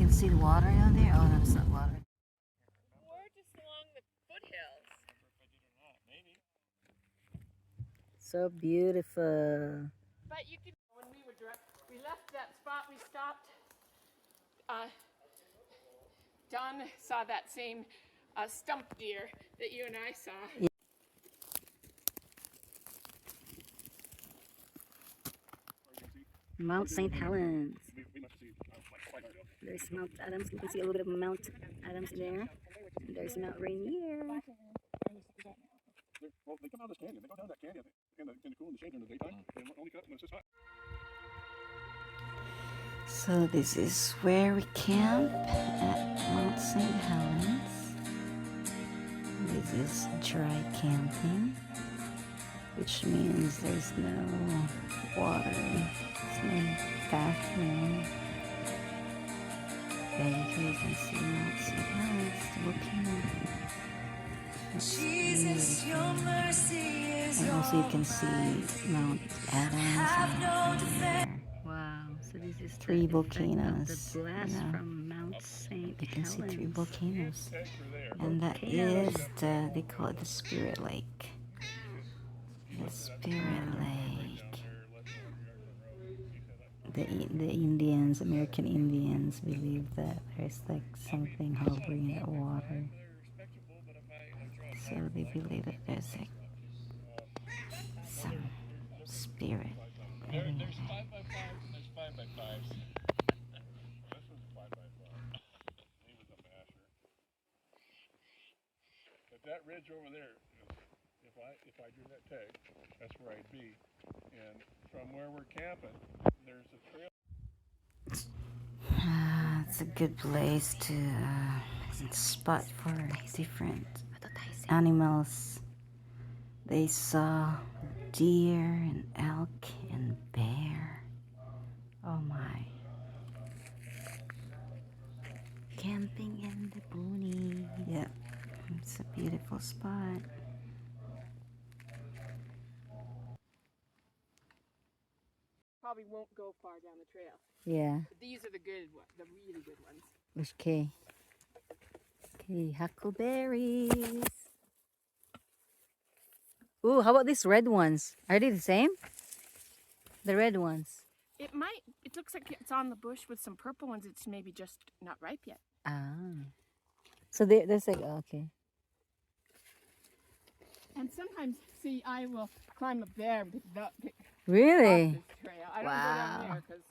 can see the water down there. Oh, that's not water. Or just along the foothills. So beautiful. But you can. When we left that spot, we stopped. Don saw that same stump deer that you and I saw. Yeah. Mount St. Helens. There's Mount Adams. You can see a little bit of Mount Adams there. And there's Mount Rainier. Well, they come out of this canyon. They go down that canyon in the cool in the shade during the daytime. They only cut when it's this hot. So this is where we camp at Mount St. Helens. This is dry camping, which means there's no water, there's no bathroom. There you can see Mount St. Helens, the volcano. Jesus, your mercy is and also you can see Mount Adams there. Wow, so this is three volcanoes. The blast from Mount St. You can see three volcanoes. And that is they call it the Spirit Lake. The Spirit Lake. The Indians, American Indians, believe that there's like something hovering in the water. So they believe that there's like some spirit. There's 5x5s and there's 5x5s. This one's a 5x5. He was a masher. But that ridge over there, if I drew that tag, that's where I'd be. And from where we're camping, there's a trail. It's a good place to spot for different animals. They saw deer and elk and bear. Oh my. Camping in the boonies. Yep, it's a beautiful spot. Probably won't go far down the trail. Yeah. But these are the good ones, the really good ones. Okay. Okay, huckleberries. Ooh, how about these red ones? Are they the same? The red ones. It looks like it's on the bush with some purple ones. It's maybe just not ripe yet. Ah. So there's like, okay. And sometimes, see, I will climb up there. Really? Off this trail. I don't go down there because